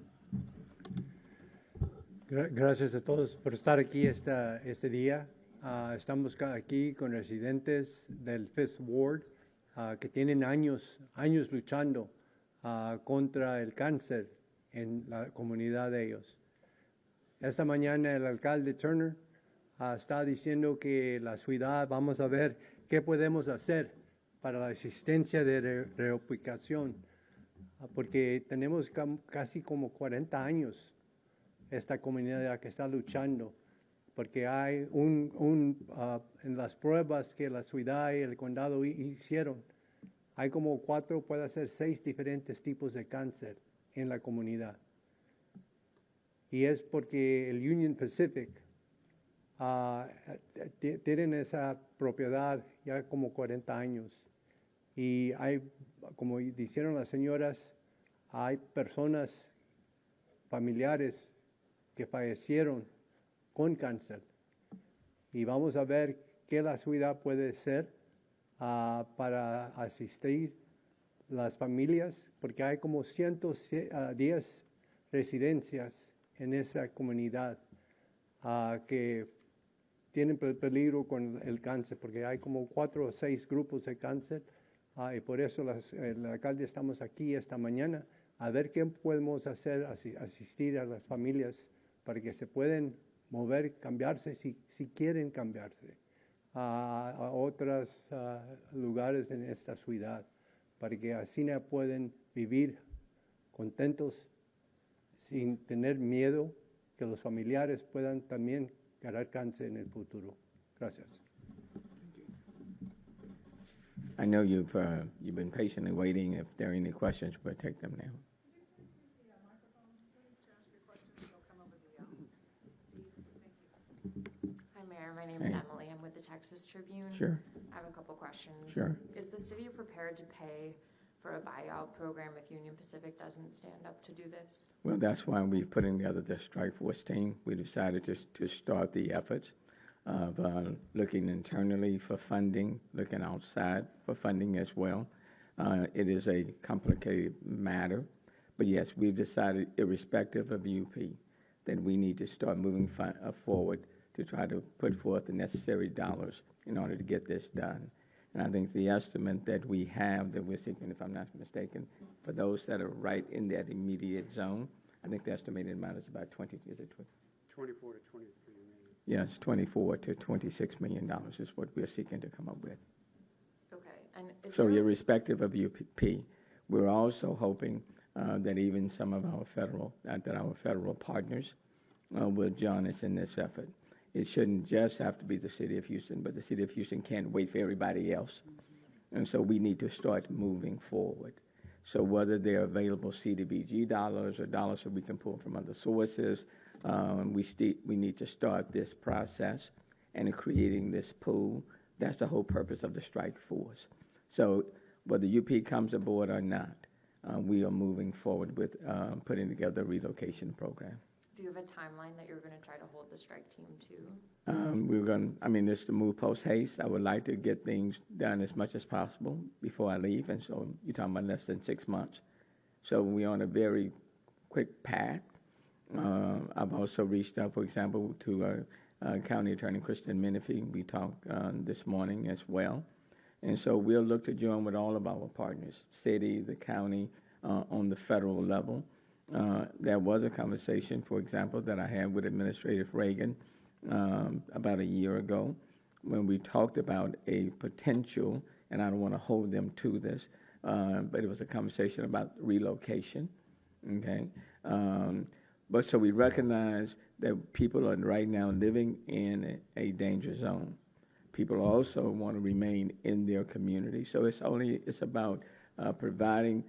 Gracias a todos por estar aquí este día. Estamos aquí con residentes del Fifth Ward que tienen años luchando contra el cáncer en la comunidad de ellos. Esta mañana el alcalde Turner está diciendo que la ciudad vamos a ver qué podemos hacer para la asistencia de reubicación, porque tenemos casi como 40 años esta comunidad que está luchando, porque hay en las pruebas que la ciudad y el condado hicieron, hay como 4, puede ser 6 diferentes tipos de cáncer en la comunidad. Y es porque el Union Pacific tienen esa propiedad ya como 40 años. Y hay, como dijeron las señoras, hay personas, familiares que fallecieron con cáncer. Y vamos a ver qué la ciudad puede hacer para asistir las familias, porque hay como 110 residencias en esa comunidad que tienen peligro con el cáncer, porque hay como 4 o 6 grupos de cáncer, y por eso el alcalde estamos aquí esta mañana a ver qué podemos hacer, asistir a las familias para que se pueden mover, cambiarse si quieren cambiarse a otros lugares en esta ciudad, para que así pueden vivir contentos sin tener miedo que los familiares puedan también ganar cáncer en el futuro. Gracias. I know you've been patiently waiting. If there are any questions, we'll take them now. Hi, Mayor. My name is Emily. I'm with the Texas Tribune. Sure. I have a couple questions. Sure. Is the city prepared to pay for a buyout program if Union Pacific doesn't stand up to do this? Well, that's why we're putting together the strike force team. We decided to start the efforts of looking internally for funding, looking outside for funding as well. It is a complicated matter, but yes, we've decided, irrespective of UP, that we need to start moving forward to try to put forth the necessary dollars in order to get this done. And I think the estimate that we have, that we're seeking, if I'm not mistaken, for those that are right in that immediate zone, I think the estimated amount is about 24 to 23 million. Yes, 24 to 26 million dollars is what we're seeking to come up with. Okay. And is So there- irrespective of UP, we're also hoping that even some of our federal partners will join us in this effort. It shouldn't just have to be the city of Houston, but the city of Houston can't wait for everybody else. And so we need to start moving forward. So whether they're available CDBG dollars or dollars that we can pull from other sources, we need to start this process and creating this pool. That's the whole purpose of the strike force. So whether UP comes aboard or not, we are moving forward with putting together a relocation program. Do you have a timeline that you're going to try to hold the strike team to? We're going. This to move post haste. I would like to get things done as much as possible before I leave, and so you're talking about less than 6 months. So we're on a very quick path. I've also reached out, for example, to County Attorney Kristen Menifee. We talked this morning as well. And so we'll look to join with all of our partners, city, the county, on the federal level. There was a conversation, for example, that I had with Administrator Reagan about a year ago when we talked about a potential, and I don't want to hold them to this, but it was a conversation about relocation, okay? But so we recognize that people are right now living in a danger zone. People also want to remain in their community. So it's about providing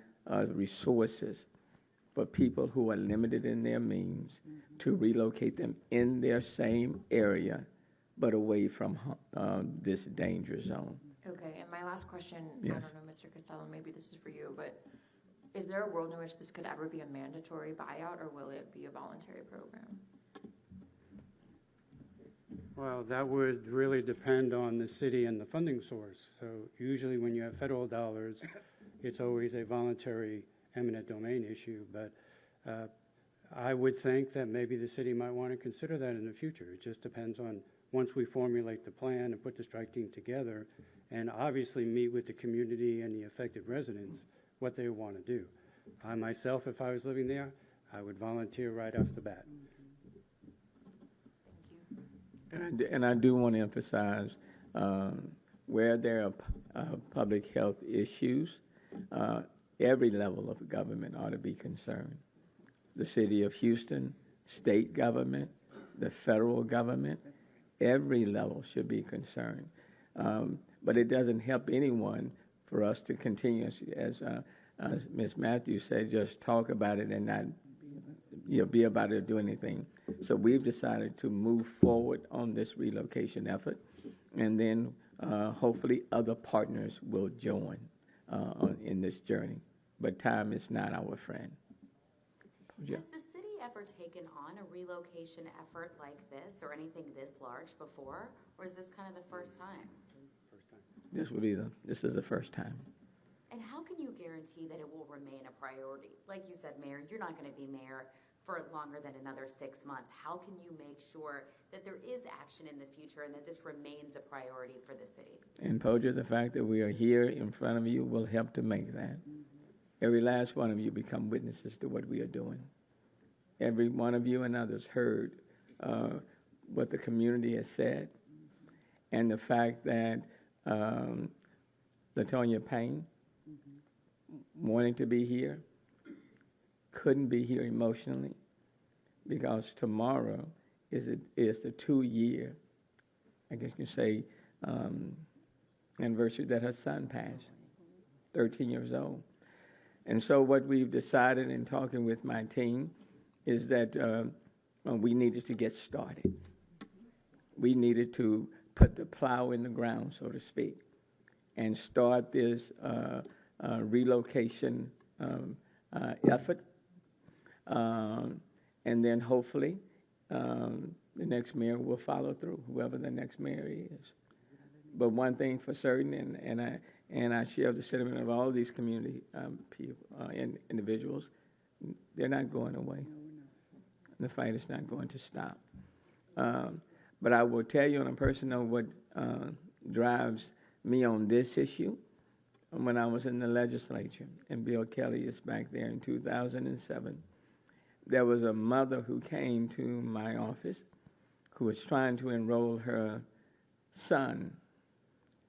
resources for people who are limited in their means to relocate them in their same area, but away from this danger zone. Okay, and my last question, I Yes. don't know, Mr. Costello, maybe this is for you, but is there a world in which this could ever be a mandatory buyout, or will it be a voluntary program? Well, that would really depend on the city and the funding source. So usually when you have federal dollars, it's always a voluntary eminent domain issue. But I would think that maybe the city might want to consider that in the future. It just depends on, once we formulate the plan and put the strike team together, and obviously meet with the community and the affected residents, what they want to do. I myself, if I was living there, I would volunteer right off the bat. And I do want to emphasize where there are public health issues, every level of government ought to be concerned. The city of Houston, state government, the federal government, every level should be concerned. But it doesn't help anyone for us to continue, as Ms. Matthews said, just talk about it and not be about it or do anything. So we've decided to move forward on this relocation effort, and then hopefully other partners will join in this journey. But time is not our friend. Has the city ever taken on a relocation effort like this or anything this large before, or is this kind of the first time? This is the first time. And how can you guarantee that it will remain a priority? Like you said, Mayor, you're not going to be mayor for longer than another 6 months. How can you make sure that there is action in the future and that this remains a priority for the city? And Poja, the fact that we are here in front of you will help to make that. Every last one of you become witnesses to what we are doing. Every one of you and others heard what the community has said, and the fact that LaTonya Payne, wanting to be here, couldn't be here emotionally because tomorrow is the 2-year, I guess you say, anniversary that her son passed, 13 years old. And so what we've decided in talking with my team is that we needed to get started. We needed to put the plow in the ground, so to speak, and start this relocation effort. And then hopefully the next mayor will follow through, whoever the next mayor is. But one thing for certain, and I share the sentiment of all these community people and individuals, they're not going away. The fight is not going to stop. But I will tell you on a personal what drives me on this issue. When I was in the legislature, and Bill Kelly is back there in 2007, there was a mother who came to my office who was trying to enroll her son,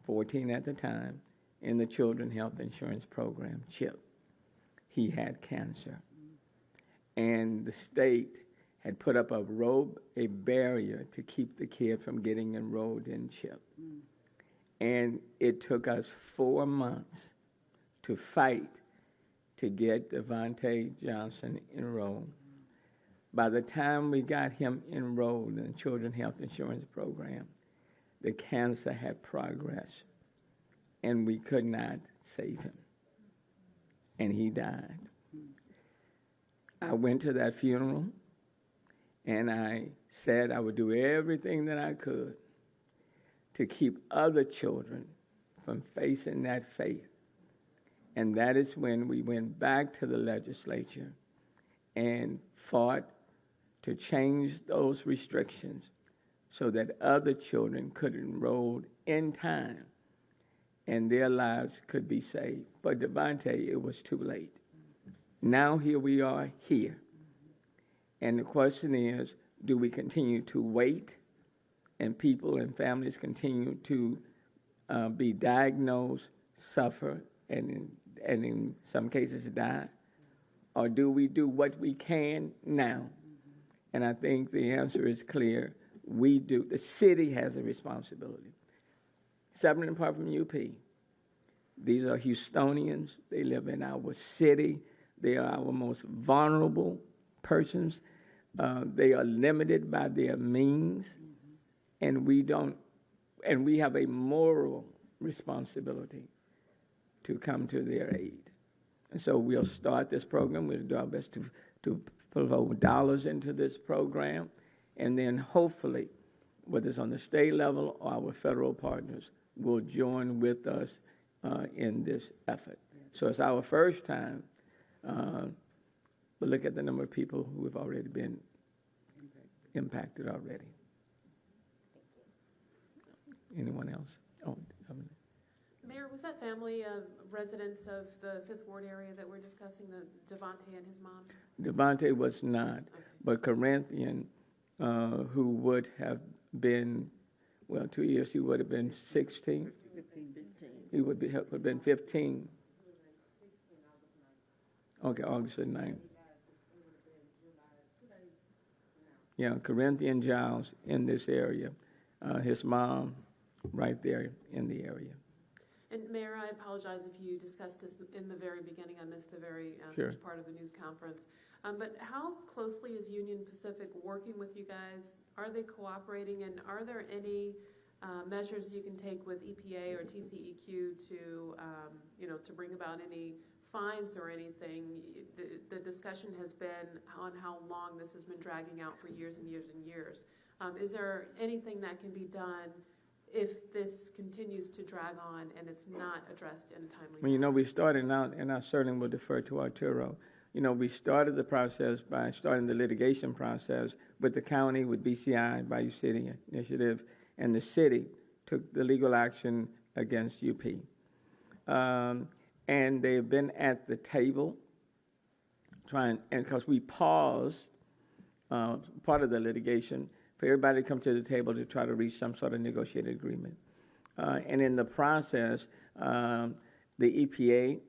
14 at the time, in the Children's Health Insurance Program, CHIP. He had cancer. And the state had put up a barrier to keep the kid from getting enrolled in CHIP. And it took us 4 months to fight to get Devontae Johnson enrolled. By the time we got him enrolled in the Children's Health Insurance Program, the cancer had progressed, and we could not save him. And he died. I went to that funeral, and I said I would do everything that I could to keep other children from facing that fate. And that is when we went back to the legislature and fought to change those restrictions so that other children could enroll in time. and their lives could be saved. But Devontae, it was too late. Now here we are here. And the question is, do we continue to wait and people and families continue to be diagnosed, suffer, and in some cases die? Or do we do what we can now? And I think the answer is clear. We do. The city has a responsibility. Separate and apart from UP. These are Houstonians. They live in our city. They are our most vulnerable persons. They are limited by their means, and we have a moral responsibility to come to their aid. And so we'll start this program. We'll do our best to put dollars into this program, and then hopefully, whether it's on the state level or our federal partners, will join with us in this effort. So it's our first time, but look at the number of people who have already been impacted already. Anyone else? Oh, Mayor, was that family residents of the Fifth Ward area that we're discussing, the Devontae and his mom? Devontae was not, but Corinthian, who would have been, well, 2 years, he would have been 16. 15. He would have been 15. Okay, August the 9th. Yeah, Corinthian Giles in this area. His mom right there in the area. And Mayor, I apologize if you discussed this in the very beginning. I missed the very Sure. first part of the news conference. But how closely is Union Pacific working with you guys? Are they cooperating, and are there any measures you can take with EPA or TCEQ to, to bring about any fines or anything? The discussion has been on how long this has been dragging out for years and years and years. Is there anything that can be done if this continues to drag on and it's not addressed in a timely manner? Well, we started out, and I certainly will defer to Arturo. We started the process by starting the litigation process with the county, with BCI, Bayou City Initiative, and the city took the legal action against UP. And they've been at the table and because we paused part of the litigation for everybody to come to the table to try to reach some sort of negotiated agreement. And in the process, the EPA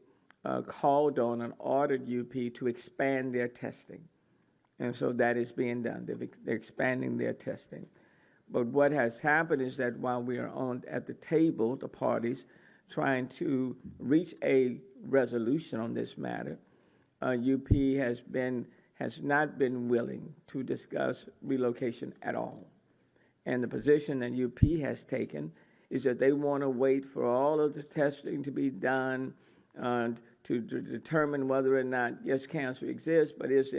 called on and ordered UP to expand their testing. And so that is being done. They're expanding their testing. But what has happened is that while we are at the table, the parties, trying to reach a resolution on this matter, UP has not been willing to discuss relocation at all. And the position that UP has taken is that they want to wait for all of the testing to be done to determine whether or not, yes, cancer exists, but is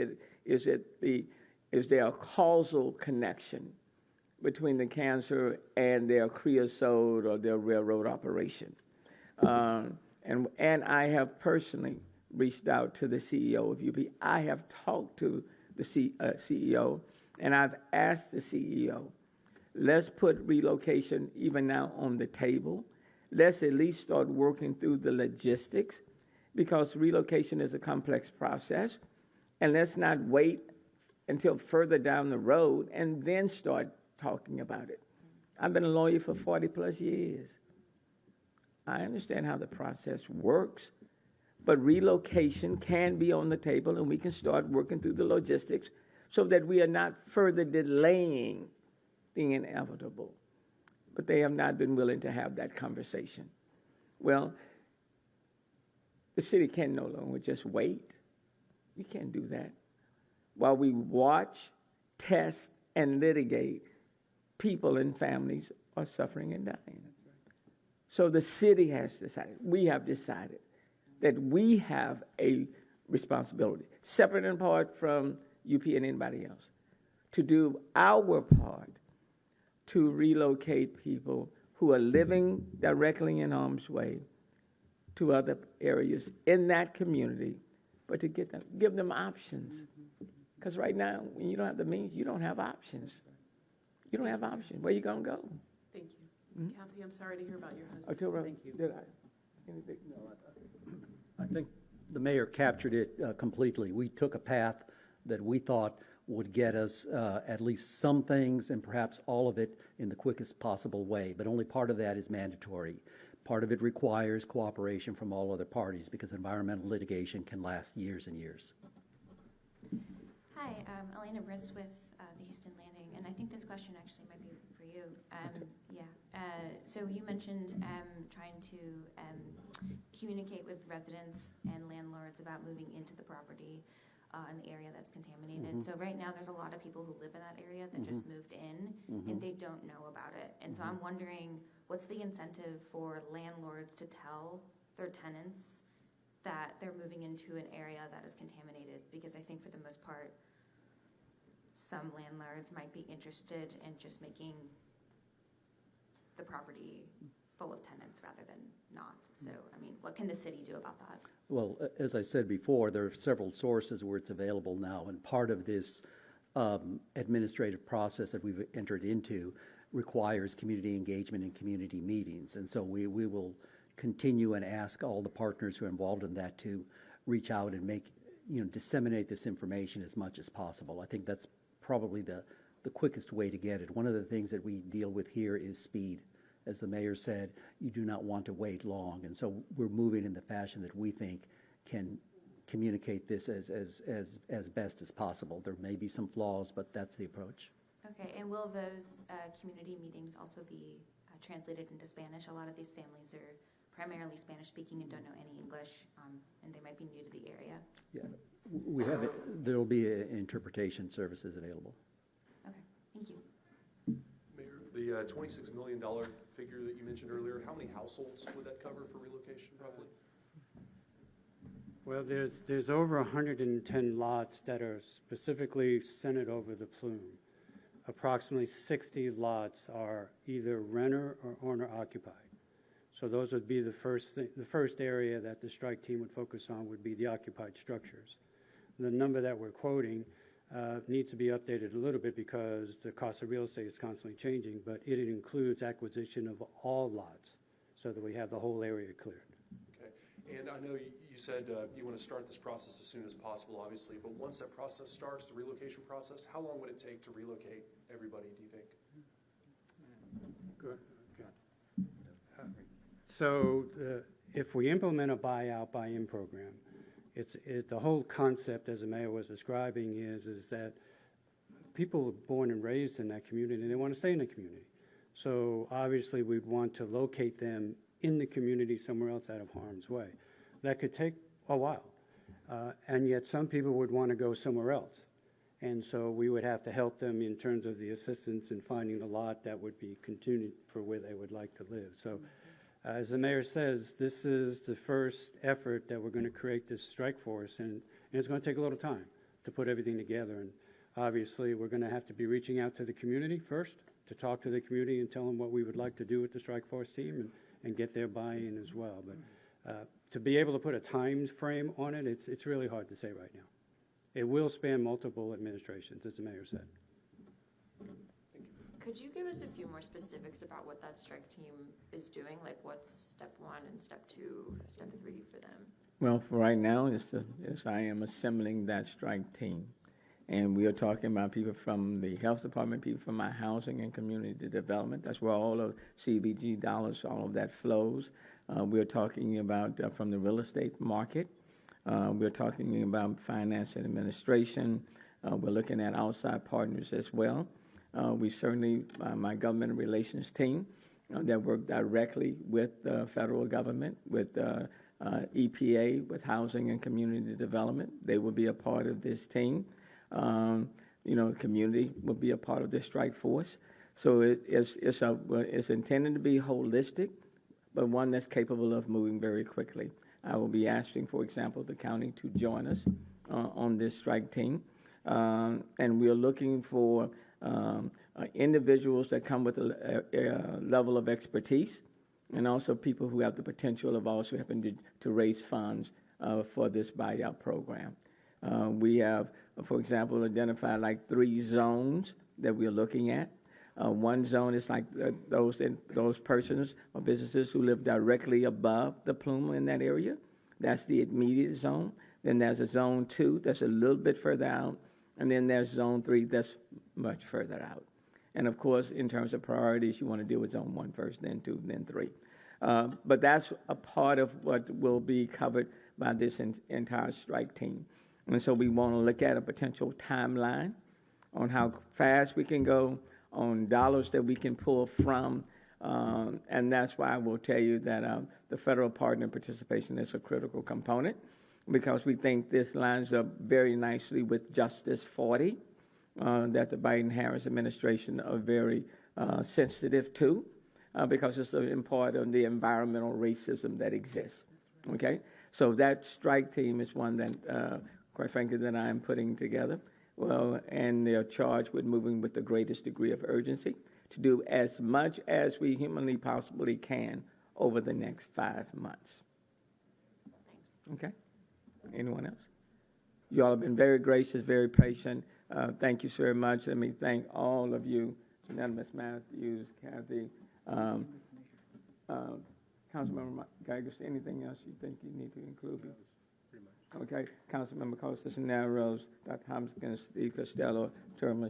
there a causal connection between the cancer and their creosote or their railroad operation? And I have personally reached out to the CEO of UP. I have talked to the CEO, and I've asked the CEO, let's put relocation even now on the table. Let's at least start working through the logistics, because relocation is a complex process, and let's not wait until further down the road and then start talking about it. I've been a lawyer for 40 plus years. I understand how the process works, but relocation can be on the table, and we can start working through the logistics so that we are not further delaying the inevitable. But they have not been willing to have that conversation. Well, the city can no longer just wait. We can't do that. While we watch, test, and litigate, people and families are suffering and dying. So the city has decided, we have decided, that we have a responsibility, separate and apart from UP and anybody else, to do our part to relocate people who are living directly in harm's way to other areas in that community, but to give them options. Because right now, when you don't have the means, you don't have options. You don't have options. Where are you going to go? Thank you. Kathy, I'm sorry to hear about your husband. October, Thank you. did I? Anything? No, I think the mayor captured it completely. We took a path that we thought would get us at least some things and perhaps all of it in the quickest possible way, but only part of that is mandatory. Part of it requires cooperation from all other parties because environmental litigation can last years and years. Hi, Elena Briss with the Houston Landing, and I think this question actually might be for you. So you mentioned trying to communicate with residents and landlords about moving into the property in the area that's contaminated. So right now, there's a lot of people who live in that area that just moved in, and they don't know about it. And so I'm wondering, what's the incentive for landlords to tell their tenants that they're moving into an area that is contaminated? Because I think for the most part, some landlords might be interested in just making the property full of tenants rather than not. So, I mean, what can the city do about that? Well, as I said before, there are several sources where it's available now, and part of this administrative process that we've entered into requires community engagement and community meetings. And so we will continue and ask all the partners who are involved in that to reach out and disseminate this information as much as possible. I think that's probably the quickest way to get it. One of the things that we deal with here is speed. As the mayor said, you do not want to wait long. And so we're moving in the fashion that we think can communicate this as best as possible. There may be some flaws, but that's the approach. Okay, and will those community meetings also be translated into Spanish? A lot of these families are primarily Spanish-speaking and don't know any English, and they might be new to the area. Yeah, we have it. There will be interpretation services available. Okay, thank you. Mayor, the $26 million figure that you mentioned earlier, how many households would that cover for relocation, roughly? Well, there's over 110 lots that are specifically centered over the plume. Approximately 60 lots are either renter or owner occupied. So those would be the first area that the strike team would focus on would be the occupied structures. The number that we're quoting needs to be updated a little bit because the cost of real estate is constantly changing, but it includes acquisition of all lots so that we have the whole area cleared. Okay, and I know you said you want to start this process as soon as possible, obviously, but once that process starts, the relocation process, how long would it take to relocate everybody, do you think? Good. So if we implement a buyout buy-in program, the whole concept, as the mayor was describing, is that people are born and raised in that community and they want to stay in the community. So obviously we'd want to locate them in the community somewhere else out of harm's way. That could take a while, and yet some people would want to go somewhere else. And so we would have to help them in terms of the assistance in finding the lot that would be continued for where they would like to live. So as the mayor says, this is the first effort that we're going to create this strike force, and it's going to take a little time to put everything together. And obviously, we're going to have to be reaching out to the community first to talk to the community and tell them what we would like to do with the strike force team and get their buy-in as well. But to be able to put a time frame on it, it's really hard to say right now. It will span multiple administrations, as the mayor said. Could you give us a few more specifics about what that strike team is doing? Like what's step 1 and step 2, step 3 for them? Well, for right now, I am assembling that strike team. And we are talking about people from the health department, people from my housing and community development. That's where all of CBG dollars, all of that flows. We're talking about from the real estate market. We're talking about finance and administration. We're looking at outside partners as well. We certainly, my government relations team that work directly with the federal government, with EPA, with housing and community development. They will be a part of this team. Community will be a part of this strike force. So it's intended to be holistic, but one that's capable of moving very quickly. I will be asking, for example, the county to join us on this strike team. And we are looking for individuals that come with a level of expertise, and also people who have the potential of also helping to raise funds for this buyout program. We have, for example, identified like 3 zones that we're looking at. One zone is like those persons or businesses who live directly above the plume in that area. That's the immediate zone. Then there's a zone 2 that's a little bit further out. And then there's zone 3 that's much further out. And of course, in terms of priorities, you want to deal with zone 1 first, then 2, then 3. But that's a part of what will be covered by this entire strike team. And so we want to look at a potential timeline on how fast we can go, on dollars that we can pull from, and that's why I will tell you that the federal partner participation is a critical component, because we think this lines up very nicely with Justice 40 that the Biden-Harris administration are very sensitive to, because it's in part of the environmental racism that exists. Okay, so that strike team is one that, quite frankly, that I am putting together. Well, and they're charged with moving with the greatest degree of urgency to do as much as we humanly possibly can over the next 5 months. Okay? Anyone else? You all have been very gracious, very patient. Thank you so very much. Let me thank all of you, Unanimous Matthews, Kathy, Councilmember Geiger, anything else you think you need to include? Okay, Councilmember Costas Narrows, Dr. Hopkins, Steve Costello, Terma